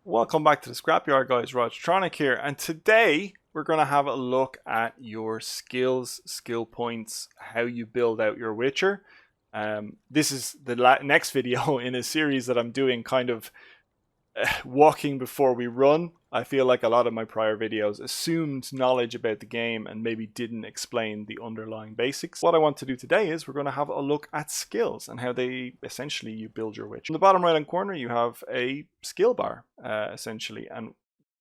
Welcome back to the Scrapyard, guys. Rogertronic here, and today we're going to have a look at your skills, skill points, how you build out your Witcher. This is the next video in a series that I'm doing, kind of walking before we run. I feel like a lot of my prior videos assumed knowledge about the game and maybe didn't explain the underlying basics. What I want to do today is we're going to have a look at skills and how they essentially you build your witch. In the bottom right hand corner you have a skill bar essentially, and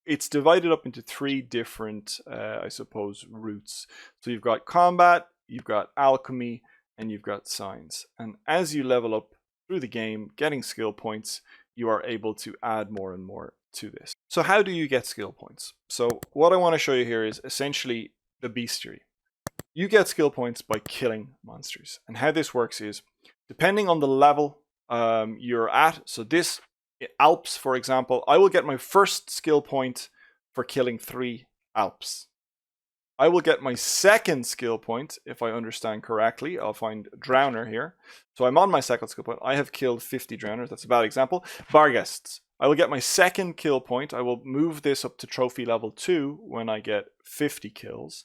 it's divided up into three different I suppose routes. So you've got combat, you've got alchemy, and you've got science. And as you level up through the game getting skill points, you are able to add more and more to this. So how do you get skill points? So what I want to show you here is essentially the bestiary. You get skill points by killing monsters. And how this works is, depending on the level you're at, so this Alps, for example, I will get my first skill point for killing 3 Alps. I will get my second skill point, if I understand correctly. I'll find Drowner here. So I'm on my second skill point. I have killed 50 Drowners. That's a bad example. Barghests. I will get my second kill point. I will move this up to trophy level 2 when I get 50 kills.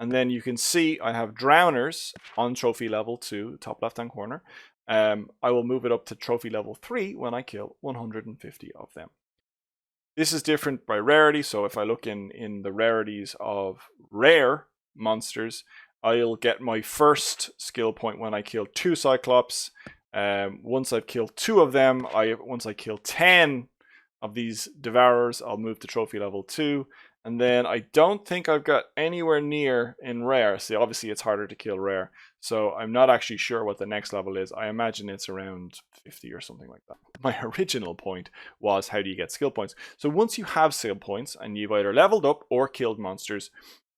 And then you can see I have Drowners on trophy level 2, top left-hand corner. I will move it up to trophy level 3 when I kill 150 of them. This is different by rarity, so if I look in the rarities of rare monsters, I'll get my first skill point when I kill 2 Cyclops. Once I've killed 2 of them, once I kill 10 of these Devourers, I'll move to trophy level 2. And then I don't think I've got anywhere near in rare. See, obviously it's harder to kill rare, so I'm not actually sure what the next level is. I imagine it's around 50 or something like that. My original point was, how do you get skill points? So once you have skill points and you've either leveled up or killed monsters,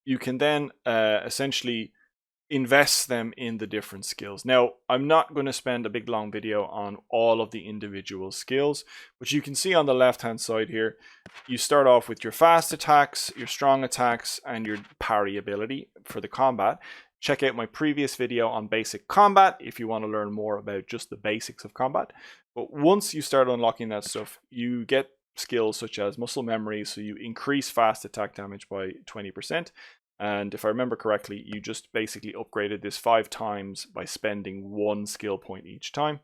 you can then essentially invest them in the different skills. Now, I'm not going to spend a big long video on all of the individual skills, but you can see on the left hand side here, you start off with your fast attacks, your strong attacks, and your parry ability for the combat. Check out my previous video on basic combat if you want to learn more about just the basics of combat. But once you start unlocking that stuff, you get skills such as muscle memory, so you increase fast attack damage by 20%. And if I remember correctly, you just basically upgraded this 5 times by spending 1 skill point each time.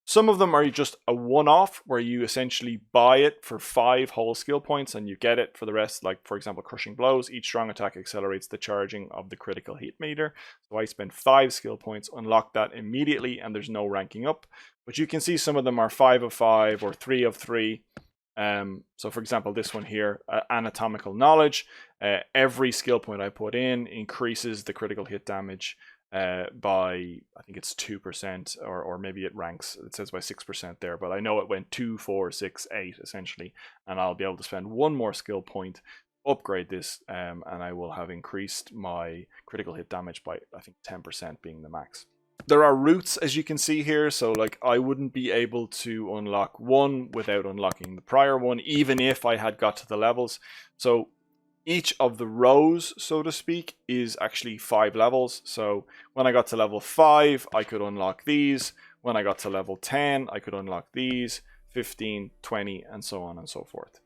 Some of them are just a one-off, where you essentially buy it for 5 whole skill points and you get it for the rest. Like, for example, Crushing Blows. Each strong attack accelerates the charging of the critical hit meter. So I spend 5 skill points, unlock that immediately, and there's no ranking up. But you can see some of them are 5 of 5 or 3 of 3. So for example, this one here, anatomical knowledge, every skill point I put in increases the critical hit damage by, I think it's 2%, or maybe it ranks, it says by 6% there, but I know it went 2, 4, 6, 8 essentially, and I'll be able to spend 1 more skill point, upgrade this, and I will have increased my critical hit damage by, I think, 10% being the max. There are routes, as you can see here, so like I wouldn't be able to unlock one without unlocking the prior one, even if I had got to the levels. So each of the rows, so to speak, is actually 5 levels. So when I got to level 5, I could unlock these. When I got to level 10, I could unlock these, 15, 20, and so on and so forth.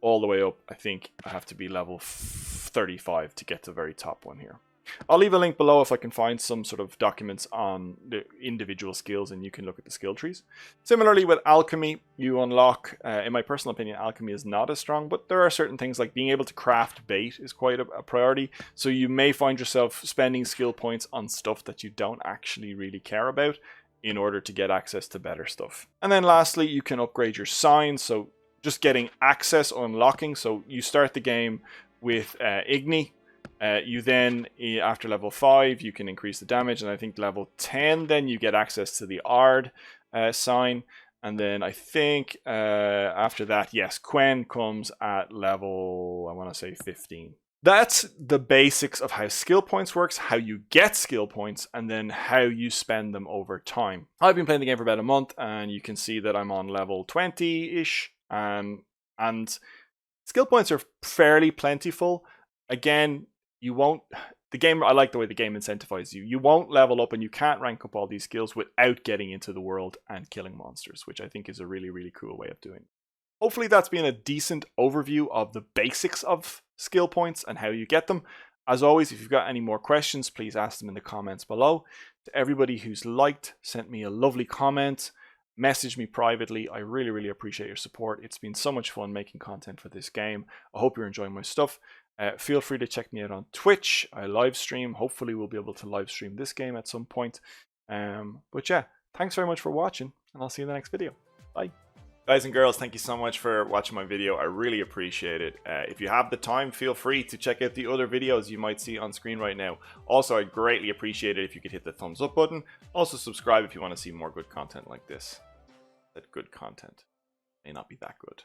All the way up, I think I have to be level 35 to get to the very top one here. I'll leave a link below if I can find some sort of documents on the individual skills, and you can look at the skill trees. Similarly with alchemy, you unlock, in my personal opinion, alchemy is not as strong, but there are certain things like being able to craft bait is quite a priority. So you may find yourself spending skill points on stuff that you don't actually really care about in order to get access to better stuff. And then lastly, you can upgrade your signs. So just getting access, unlocking. So you start the game with Igni. You then, after level 5, you can increase the damage, and I think level 10, then you get access to the Ard sign, and then I think after that, yes, Quen comes at level, I want to say 15. That's the basics of how skill points works, how you get skill points, and then how you spend them over time. I've been playing the game for about a month, and you can see that I'm on level 20-ish, and skill points are fairly plentiful. Again, you won't, the game, I like the way the game incentivizes you. You won't level up and you can't rank up all these skills without getting into the world and killing monsters, which I think is a really, really cool way of doing it. hopefully that's been a decent overview of the basics of skill points and how you get them. As always, if you've got any more questions, please ask them in the comments below. To everybody who's liked, sent me a lovely comment, message me privately, I really appreciate your support. It's been so much fun making content for this game. I hope you're enjoying my stuff. Feel free to check me out on Twitch. I live stream. Hopefully we'll be able to live stream this game at some point. But yeah, thanks very much for watching, and I'll see you in the next video. Bye. Guys and girls, thank you so much for watching my video. I really appreciate it. If you have the time, feel free to check out the other videos you might see on screen right now. Also, I'd greatly appreciate it if you could hit the thumbs up button. Also, subscribe if you want to see more good content like this. That good content may not be that good.